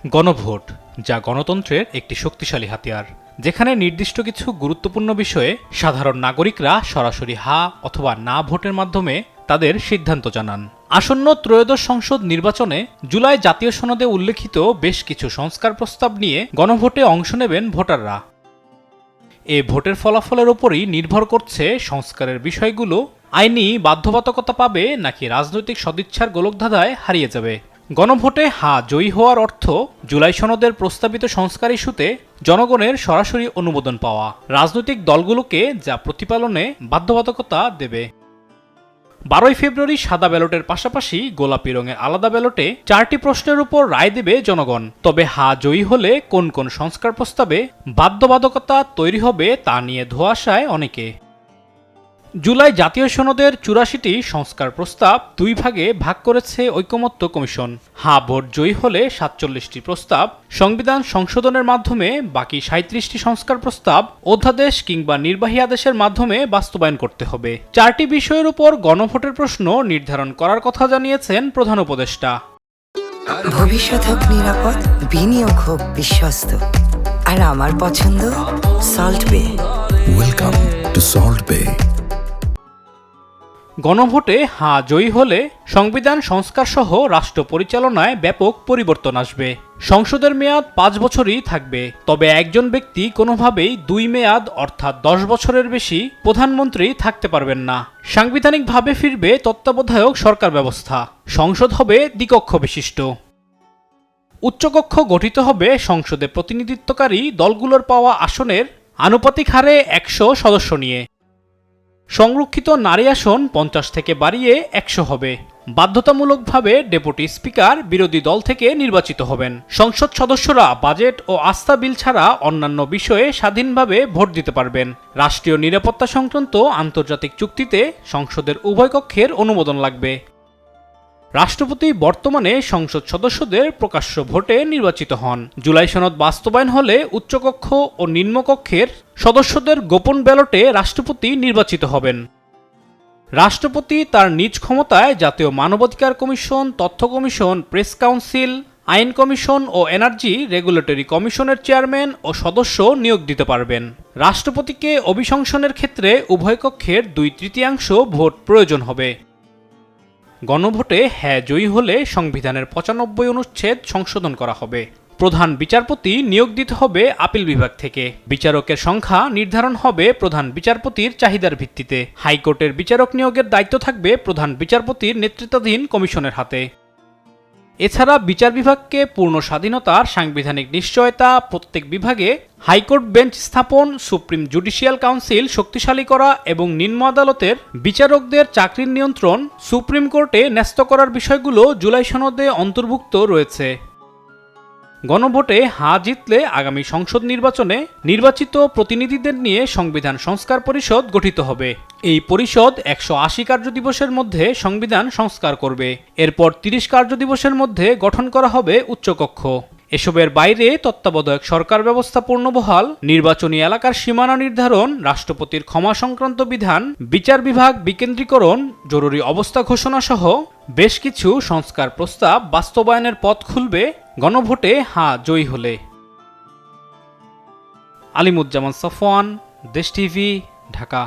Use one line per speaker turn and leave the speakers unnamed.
গণভোট, যা গণতন্ত্রের একটি শক্তিশালী হাতিয়ার, যেখানে নির্দিষ্ট কিছু গুরুত্বপূর্ণ বিষয়ে সাধারণ নাগরিকরা সরাসরি হা অথবা না ভোটের মাধ্যমে তাদের সিদ্ধান্ত জানান। আসন্ন ত্রয়োদশ সংসদ নির্বাচনে জুলাই জাতীয় সনদে উল্লেখিত বেশ কিছু সংস্কার প্রস্তাব নিয়ে গণভোটে অংশ নেবেন ভোটাররা। এ ভোটের ফলাফলের ওপরই নির্ভর করছে সংস্কারের বিষয়গুলো আইনি বাধ্যবাধকতা পাবে নাকি রাজনৈতিক সদিচ্ছার গোলকধাঁধায় হারিয়ে যাবে। গণভোটে হা জয়ী হওয়ার অর্থ জুলাই সনদের প্রস্তাবিত সংস্কার ইস্যুতে জনগণের সরাসরি অনুমোদন পাওয়া, রাজনৈতিক দলগুলোকে যা প্রতিপালনে বাধ্যবাধকতা দেবে। 12 ফেব্রুয়ারি সাদা ব্যালটের পাশাপাশি গোলাপি রঙের আলাদা ব্যালটে 4টি প্রশ্নের উপর রায় দেবে জনগণ। তবে হা জয়ী হলে কোন কোন সংস্কার প্রস্তাবে বাধ্যবাধকতা তৈরি হবে তা নিয়ে ধোঁয়াশায় অনেকে। জুলাই জাতীয় সনদের 84টি সংস্কার প্রস্তাব দুই ভাগে ভাগ করেছে ঐকমত্য কমিশন। হা ভোট জয়ী হলে 47টি প্রস্তাব সংবিধান সংশোধনের মাধ্যমে, বাকি 37টি সংস্কার প্রস্তাব অধ্যাদেশ কিংবা নির্বাহী আদেশের মাধ্যমে বাস্তবায়ন করতে হবে। 4টি বিষয়ের উপর গণভোটের প্রশ্ন নির্ধারণ করার কথা জানিয়েছেন প্রধান উপদেষ্টা।
ভবিষ্যৎ হোক নিরাপদ, বিনিয়োগ হোক বিশ্বস্ত, আর আমার পছন্দ সল্ট বে।
ওয়েলকাম টু সল্ট বে।
গণভোটে হা জয়ী হলে সংবিধান সংস্কার সহ রাষ্ট্র পরিচালনায় ব্যাপক পরিবর্তন আসবে। সংসদের মেয়াদ 5 বছরই থাকবে, তবে একজন ব্যক্তি কোনোভাবেই 2 মেয়াদ অর্থাৎ 10 বছরের বেশি প্রধানমন্ত্রী থাকতে পারবেন না। সাংবিধানিকভাবে ফিরবে তত্ত্বাবধায়ক সরকার ব্যবস্থা। সংসদ হবে দ্বিকক্ষ বিশিষ্ট। উচ্চকক্ষ গঠিত হবে সংসদে প্রতিনিধিত্বকারী দলগুলোর পাওয়া আসনের আনুপাতিক হারে 100 সদস্য নিয়ে। সংরক্ষিত নারী আসন 50 থেকে বাড়িয়ে 100 হবে। বাধ্যতামূলকভাবে ডেপুটি স্পিকার বিরোধী দল থেকে নির্বাচিত হবেন। সংসদ সদস্যরা বাজেট ও আস্থা বিল ছাড়া অন্যান্য বিষয়ে স্বাধীনভাবে ভোট দিতে পারবেন। রাষ্ট্রীয় নিরাপত্তা সংক্রান্ত আন্তর্জাতিক চুক্তিতে সংসদের উভয় কক্ষের অনুমোদন লাগবে। রাষ্ট্রপতি বর্তমানে সংসদ সদস্যদের প্রকাশ্য ভোটে নির্বাচিত হন। জুলাই সনদ বাস্তবায়ন হলে উচ্চকক্ষ ও নিম্নকক্ষের সদস্যদের গোপন ব্যালটে রাষ্ট্রপতি নির্বাচিত হবেন। রাষ্ট্রপতি তার নিজ ক্ষমতায় জাতীয় মানবাধিকার কমিশন, তথ্য কমিশন, প্রেস কাউন্সিল, আইন কমিশন ও এনার্জি রেগুলেটরি কমিশনের চেয়ারম্যান ও সদস্য নিয়োগ দিতে পারবেন। রাষ্ট্রপতিকে অভিশংসনের ক্ষেত্রে উভয় কক্ষের 2/3 ভোট প্রয়োজন হবে। গণভোটে হ্যাঁ জয়ী হলে সংবিধানের 95 অনুচ্ছেদ সংশোধন করা হবে। প্রধান বিচারপতি নিয়োগ দিতে হবে আপিল বিভাগ থেকে। বিচারকের সংখ্যা নির্ধারণ হবে প্রধান বিচারপতির চাহিদার ভিত্তিতে। হাইকোর্টের বিচারক নিয়োগের দায়িত্ব থাকবে প্রধান বিচারপতির নেতৃত্বাধীন কমিশনের হাতে। এছাড়া বিচার বিভাগকে পূর্ণ স্বাধীনতার সাংবিধানিক নিশ্চয়তা, প্রত্যেক বিভাগে হাইকোর্ট বেঞ্চ স্থাপন, সুপ্রিম জুডিশিয়াল কাউন্সিল শক্তিশালী করা এবং নিম্ন আদালতের বিচারকদের চাকরির নিয়ন্ত্রণ সুপ্রিম কোর্টে ন্যস্ত করার বিষয়গুলো জুলাই সনদে অন্তর্ভুক্ত রয়েছে। গণভোটে হা জিতলে আগামী সংসদ নির্বাচনে নির্বাচিত প্রতিনিধিদের নিয়ে সংবিধান সংস্কার পরিষদ গঠিত হবে। এই পরিষদ 180 কার্যদিবসের মধ্যে সংবিধান সংস্কার করবে। এরপর 30 কার্যদিবসের মধ্যে গঠন করা হবে উচ্চকক্ষ। এসবের বাইরে তত্ত্বাবধায়ক সরকার ব্যবস্থা পূর্ণবহাল, নির্বাচনী এলাকার সীমানা নির্ধারণ, রাষ্ট্রপতির ক্ষমা সংক্রান্ত বিধান, বিচার বিভাগ বিকেন্দ্রীকরণ, জরুরি অবস্থা ঘোষণা সহ বেশ কিছু সংস্কার প্রস্তাব বাস্তবায়নের পথ খুলবে গণভোটে হা জয়ী হলে। আলিমুজ্জামান সফওয়ান, দেশ টিভি, ঢাকা।